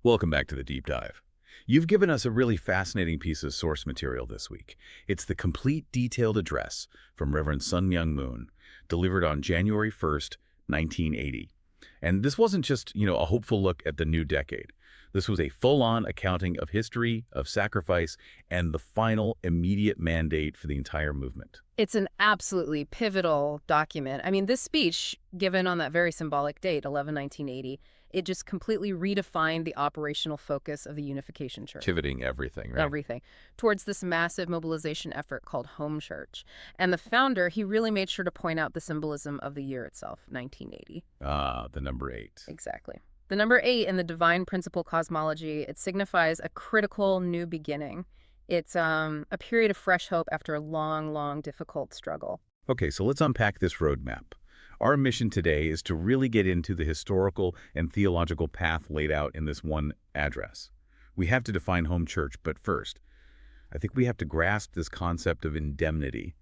Welcome back to the Deep Dive. You've given us a really fascinating piece of source material this week. It's the complete detailed address from Reverend Sun Myung Moon, delivered on January 1st, 1980. And this wasn't just, a hopeful look at the new decade. This was a full-on accounting of history, of sacrifice, and the final immediate mandate for the entire movement. It's an absolutely pivotal document. I mean, this speech, given on that very symbolic date, 11/1980, it just completely redefined the operational focus of the Unification Church. Pivoting everything, right? Everything. Towards this massive mobilization effort called Home Church. And the founder, he really made sure to point out the symbolism of the year itself, 1980. Ah, the number 8. Exactly. The number 8 in the divine principle cosmology, it signifies a critical new beginning. It's a period of fresh hope after a long, long, difficult struggle. Okay, so let's unpack this roadmap. Our mission today is to really get into the historical and theological path laid out in this one address. We have to define home church, but first, I think we have to grasp this concept of indemnity.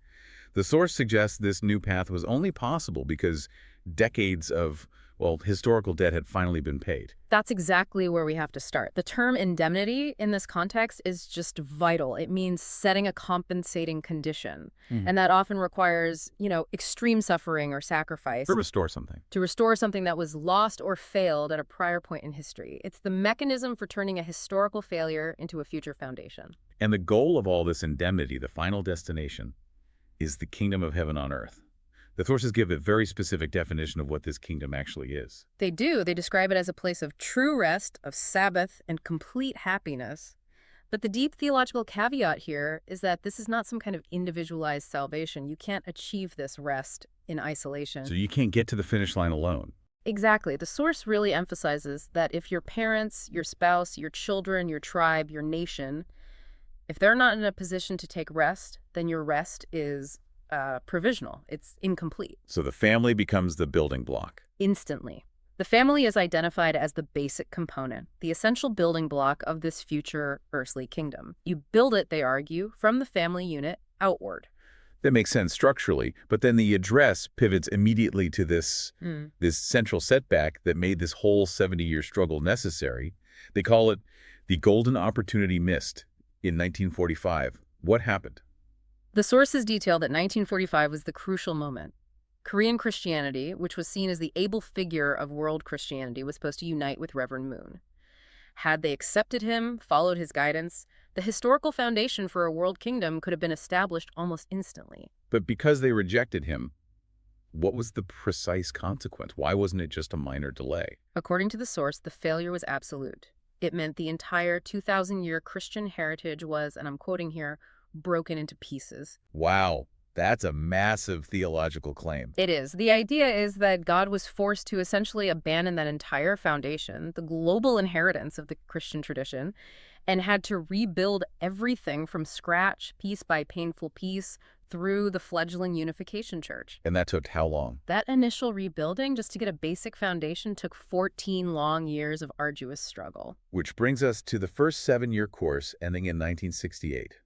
The source suggests this new path was only possible because decades of, historical debt had finally been paid. That's exactly where we have to start. The term indemnity in this context is just vital. It means setting a compensating condition. And that often requires, extreme suffering or sacrifice. To restore something. To restore something that was lost or failed at a prior point in history. It's the mechanism for turning a historical failure into a future foundation. And the goal of all this indemnity, the final destination, is the kingdom of heaven on earth. The sources give a very specific definition of what this kingdom actually is. They do. They describe it as a place of true rest, of Sabbath, and complete happiness. But the deep theological caveat here is that this is not some kind of individualized salvation. You can't achieve this rest in isolation. So you can't get to the finish line alone. Exactly. The source really emphasizes that if your parents, your spouse, your children, your tribe, your nation, if they're not in a position to take rest, then your rest is provisional. It's incomplete. So the family becomes the building block. Instantly. The family is identified as the basic component, the essential building block of this future earthly kingdom. You build it, they argue, from the family unit outward. That makes sense structurally, but then the address pivots immediately to this central setback that made this whole 70-year struggle necessary. They call it the golden opportunity missed in 1945. What happened? The sources detail that 1945 was the crucial moment. Korean Christianity, which was seen as the able figure of world Christianity, was supposed to unite with Reverend Moon. Had they accepted him, followed his guidance, the historical foundation for a world kingdom could have been established almost instantly. But because they rejected him, what was the precise consequence? Why wasn't it just a minor delay? According to the source, the failure was absolute. It meant the entire 2,000-year Christian heritage was, and I'm quoting here, broken into pieces. Wow, that's a massive theological claim. It is. The idea is that God was forced to essentially abandon that entire foundation, the global inheritance of the Christian tradition, and had to rebuild everything from scratch, piece by painful piece, through the fledgling Unification Church. And that took how long? That initial rebuilding, just to get a basic foundation, took 14 long years of arduous struggle. Which brings us to the first 7-year course ending in 1968.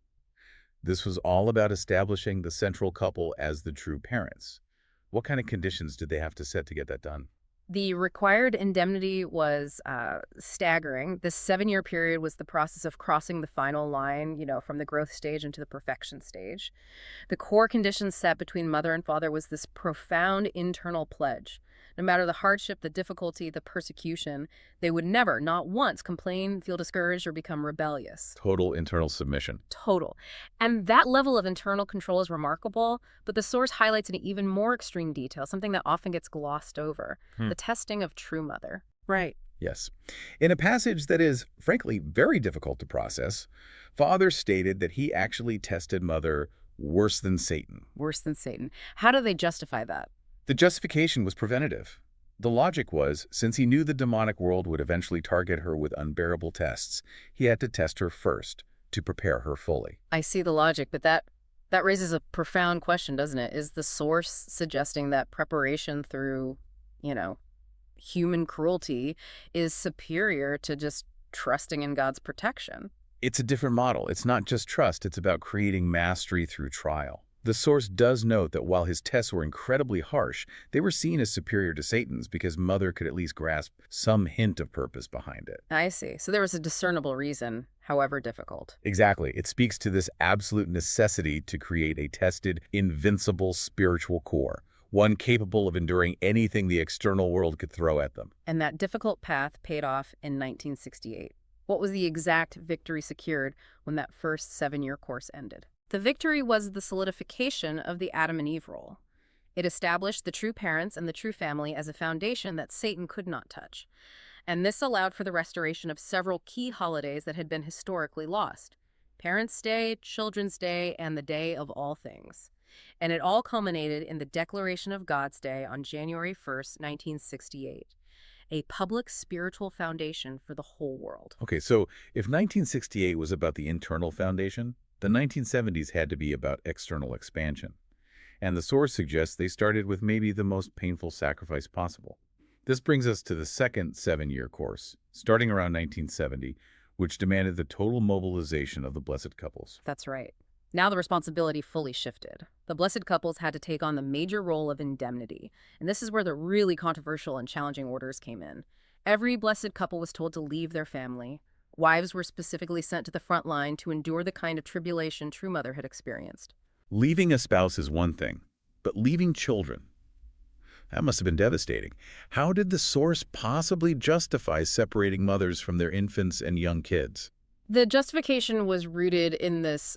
This was all about establishing the central couple as the true parents. What kind of conditions did they have to set to get that done? The required indemnity was staggering. This 7-year period was the process of crossing the final line, from the growth stage into the perfection stage. The core conditions set between mother and father was this profound internal pledge. No matter the hardship, the difficulty, the persecution, they would never, not once, complain, feel discouraged, or become rebellious. Total internal submission. Total. And that level of internal control is remarkable, but the source highlights an even more extreme detail, something that often gets glossed over, the testing of true mother. Right. Yes. In a passage that is, frankly, very difficult to process, Father stated that he actually tested Mother worse than Satan. Worse than Satan. How do they justify that? The justification was preventative. The logic was, since he knew the demonic world would eventually target her with unbearable tests, he had to test her first to prepare her fully. I see the logic, but that raises a profound question, doesn't it? Is the source suggesting that preparation through, human cruelty is superior to just trusting in God's protection? It's a different model. It's not just trust. It's about creating mastery through trial. The source does note that while his tests were incredibly harsh, they were seen as superior to Satan's because Mother could at least grasp some hint of purpose behind it. I see. So there was a discernible reason, however difficult. Exactly. It speaks to this absolute necessity to create a tested, invincible spiritual core, one capable of enduring anything the external world could throw at them. And that difficult path paid off in 1968. What was the exact victory secured when that first 7-year course ended? The victory was the solidification of the Adam and Eve role. It established the true parents and the true family as a foundation that Satan could not touch. And this allowed for the restoration of several key holidays that had been historically lost: Parents' Day, Children's Day, and the Day of All Things. And it all culminated in the Declaration of God's Day on January 1st, 1968, a public spiritual foundation for the whole world. Okay, so if 1968 was about the internal foundation, the 1970s had to be about external expansion. And the source suggests they started with maybe the most painful sacrifice possible. This brings us to the second 7-year course, starting around 1970, which demanded the total mobilization of the blessed couples. That's right. Now the responsibility fully shifted. The blessed couples had to take on the major role of indemnity, and this is where the really controversial and challenging orders came in. Every blessed couple was told to leave their family. Wives were specifically sent to the front line to endure the kind of tribulation true mother had experienced. Leaving a spouse is one thing, but leaving children, that must have been devastating. How did the source possibly justify separating mothers from their infants and young kids? The justification was rooted in this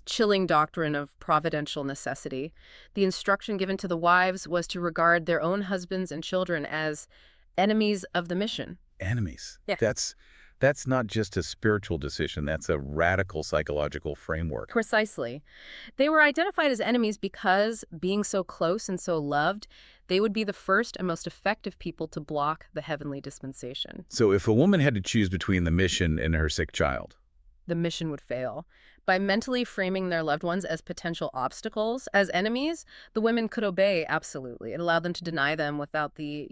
chilling doctrine of providential necessity. The instruction given to the wives was to regard their own husbands and children as enemies of the mission. Enemies. Yeah. That's not just a spiritual decision, that's a radical psychological framework. Precisely. They were identified as enemies because, being so close and so loved, they would be the first and most effective people to block the heavenly dispensation. So if a woman had to choose between the mission and her sick child, The mission would fail. By mentally framing their loved ones as potential obstacles, as enemies, the women could obey, absolutely. It allowed them to deny them without the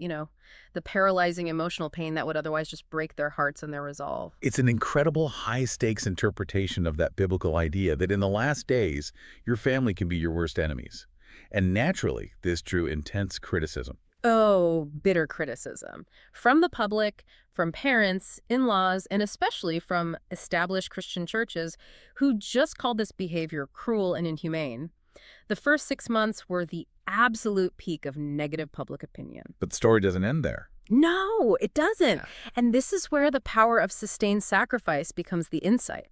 paralyzing emotional pain that would otherwise just break their hearts and their resolve. it's an incredible high-stakes interpretation of that biblical idea that in the last days, your family can be your worst enemies. And naturally, this drew intense criticism. Oh, bitter criticism. From the public, from parents, in-laws, and especially from established Christian churches who just called this behavior cruel and inhumane. The first 6 months were the absolute peak of negative public opinion. But the story doesn't end there. No, it doesn't. Yeah. And this is where the power of sustained sacrifice becomes the insight.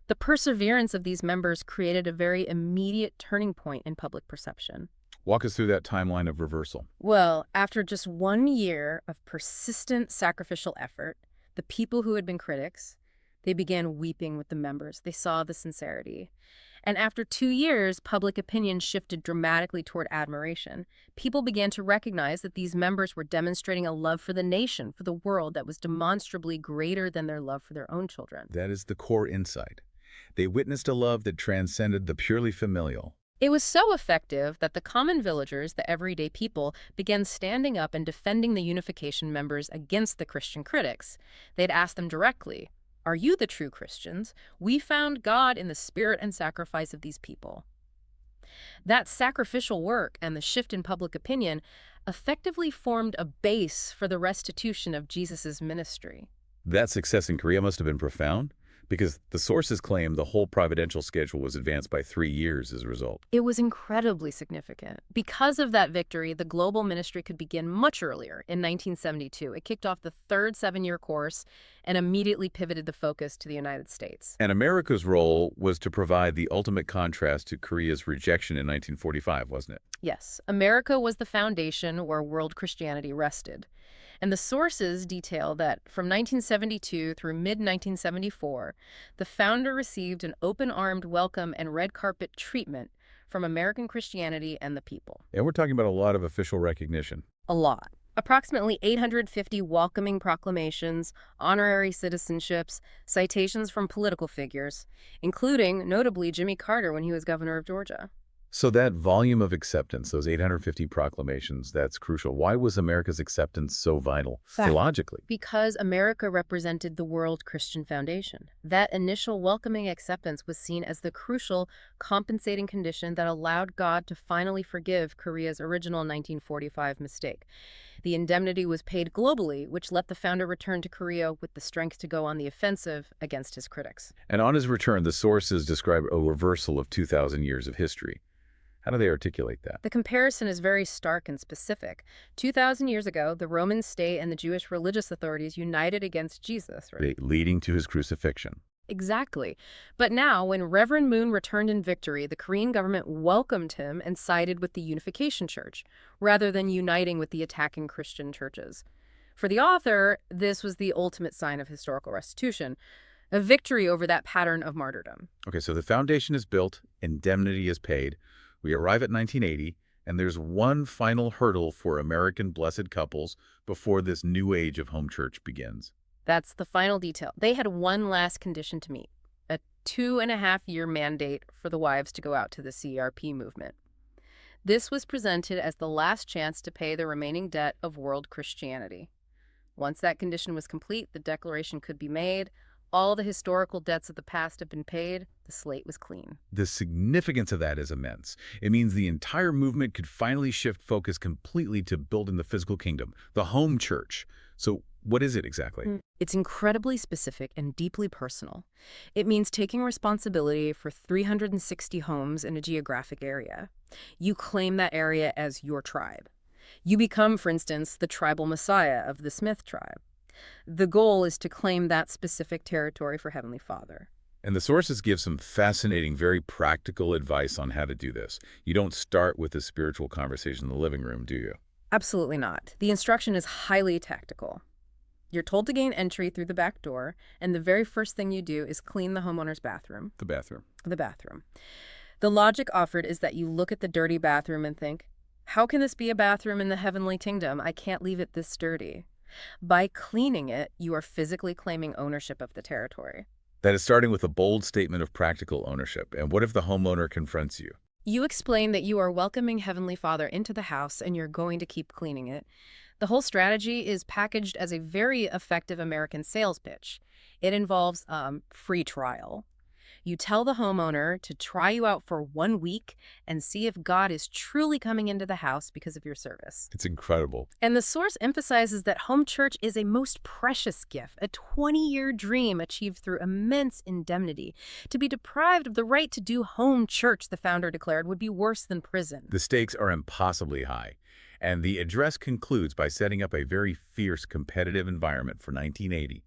The perseverance of these members created a very immediate turning point in public perception. Walk us through that timeline of reversal. Well, after just 1 year of persistent sacrificial effort, the people who had been critics, they began weeping with the members. They saw the sincerity. And after 2 years, public opinion shifted dramatically toward admiration. People began to recognize that these members were demonstrating a love for the nation, for the world, that was demonstrably greater than their love for their own children. That is the core insight. They witnessed a love that transcended the purely familial. It was so effective that the common villagers, the everyday people, began standing up and defending the unification members against the Christian critics. They'd ask them directly, "Are you the true Christians? We found God in the spirit and sacrifice of these people." That sacrificial work and the shift in public opinion effectively formed a base for the restitution of Jesus' ministry. That success in Korea must have been profound, because the sources claim the whole providential schedule was advanced by 3 years as a result. It was incredibly significant. Because of that victory, the global ministry could begin much earlier, in 1972. It kicked off the third 7-year course and immediately pivoted the focus to the United States. And America's role was to provide the ultimate contrast to Korea's rejection in 1945, wasn't it? Yes, America was the foundation where world Christianity rested. And the sources detail that from 1972 through mid-1974, the founder received an open-armed welcome and red carpet treatment from American Christianity and the people. And we're talking about a lot of official recognition. A lot. Approximately 850 welcoming proclamations, honorary citizenships, citations from political figures, including, notably, Jimmy Carter when he was governor of Georgia. So that volume of acceptance, those 850 proclamations, that's crucial. Why was America's acceptance so vital theologically? Because America represented the world Christian foundation. That initial welcoming acceptance was seen as the crucial compensating condition that allowed God to finally forgive Korea's original 1945 mistake. The indemnity was paid globally, which let the founder return to Korea with the strength to go on the offensive against his critics. And on his return, the sources describe a reversal of 2,000 years of history. How do they articulate that? The comparison is very stark and specific. 2,000 years ago, the Roman state and the Jewish religious authorities united against Jesus, right? Leading to his crucifixion. Exactly. But now, when Reverend Moon returned in victory, the Korean government welcomed him and sided with the Unification Church, rather than uniting with the attacking Christian churches. For the author, this was the ultimate sign of historical restitution, a victory over that pattern of martyrdom. Okay, so the foundation is built, indemnity is paid. We arrive at 1980, and there's one final hurdle for American blessed couples before this new age of home church begins. That's the final detail. They had one last condition to meet, a 2.5-year mandate for the wives to go out to the CRP movement. This was presented as the last chance to pay the remaining debt of world Christianity. Once that condition was complete, the declaration could be made. All the historical debts of the past have been paid. The slate was clean. The significance of that is immense. It means the entire movement could finally shift focus completely to building the physical kingdom, the home church. So what is it exactly? It's incredibly specific and deeply personal. It means taking responsibility for 360 homes in a geographic area. You claim that area as your tribe. You become, for instance, the tribal messiah of the Smith tribe. The goal is to claim that specific territory for Heavenly Father. And the sources give some fascinating, very practical advice on how to do this. You don't start with a spiritual conversation in the living room, do you? Absolutely not. The instruction is highly tactical. You're told to gain entry through the back door, and the very first thing you do is clean the homeowner's bathroom. The bathroom. The bathroom. The logic offered is that you look at the dirty bathroom and think, how can this be a bathroom in the heavenly kingdom? I can't leave it this dirty. By cleaning it, you are physically claiming ownership of the territory. That is starting with a bold statement of practical ownership. And what if the homeowner confronts you? You explain that you are welcoming Heavenly Father into the house and you're going to keep cleaning it. The whole strategy is packaged as a very effective American sales pitch. It involves free trial. You tell the homeowner to try you out for 1 week and see if God is truly coming into the house because of your service. It's incredible. And the source emphasizes that home church is a most precious gift, a 20-year dream achieved through immense indemnity. To be deprived of the right to do home church, the founder declared, would be worse than prison. The stakes are impossibly high. And the address concludes by setting up a very fierce competitive environment for 1980,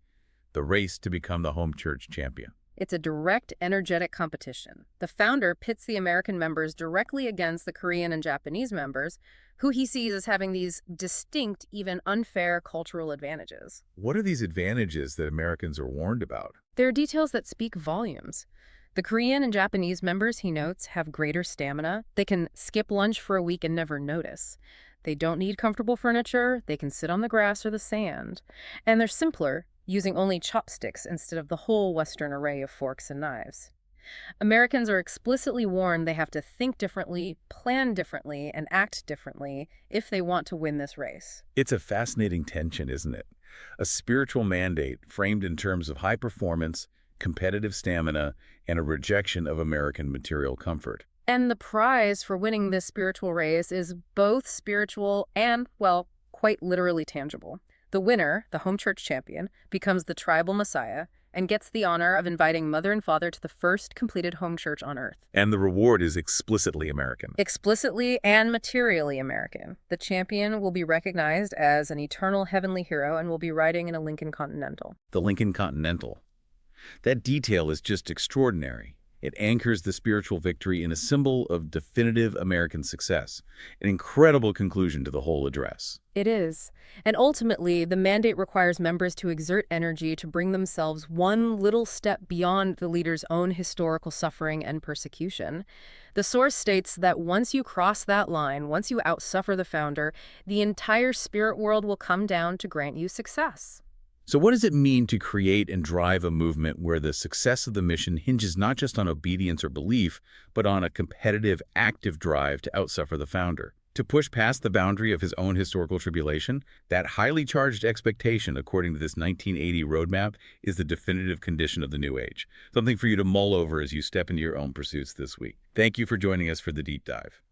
the race to become the home church champion. It's a direct, energetic competition. The founder pits the American members directly against the Korean and Japanese members, who he sees as having these distinct, even unfair cultural advantages. What are these advantages that Americans are warned about? There are details that speak volumes. The Korean and Japanese members, he notes, have greater stamina. They can skip lunch for a week and never notice. They don't need comfortable furniture. They can sit on the grass or the sand. And they're simpler, using only chopsticks instead of the whole Western array of forks and knives. Americans are explicitly warned they have to think differently, plan differently, and act differently if they want to win this race. It's a fascinating tension, isn't it? A spiritual mandate framed in terms of high performance, competitive stamina, and a rejection of American material comfort. And the prize for winning this spiritual race is both spiritual and, well, quite literally tangible. The winner, the home church champion, becomes the tribal messiah and gets the honor of inviting mother and father to the first completed home church on earth. And the reward is explicitly American. Explicitly and materially American. The champion will be recognized as an eternal heavenly hero and will be riding in a Lincoln Continental. The Lincoln Continental. That detail is just extraordinary. It anchors the spiritual victory in a symbol of definitive American success, an incredible conclusion to the whole address. It is. And ultimately, the mandate requires members to exert energy to bring themselves one little step beyond the leader's own historical suffering and persecution. The source states that once you cross that line, once you outsuffer the founder, the entire spirit world will come down to grant you success. So what does it mean to create and drive a movement where the success of the mission hinges not just on obedience or belief, but on a competitive, active drive to outsuffer the founder? To push past the boundary of his own historical tribulation, that highly charged expectation, according to this 1980 roadmap, is the definitive condition of the new age. Something for you to mull over as you step into your own pursuits this week. Thank you for joining us for The Deep Dive.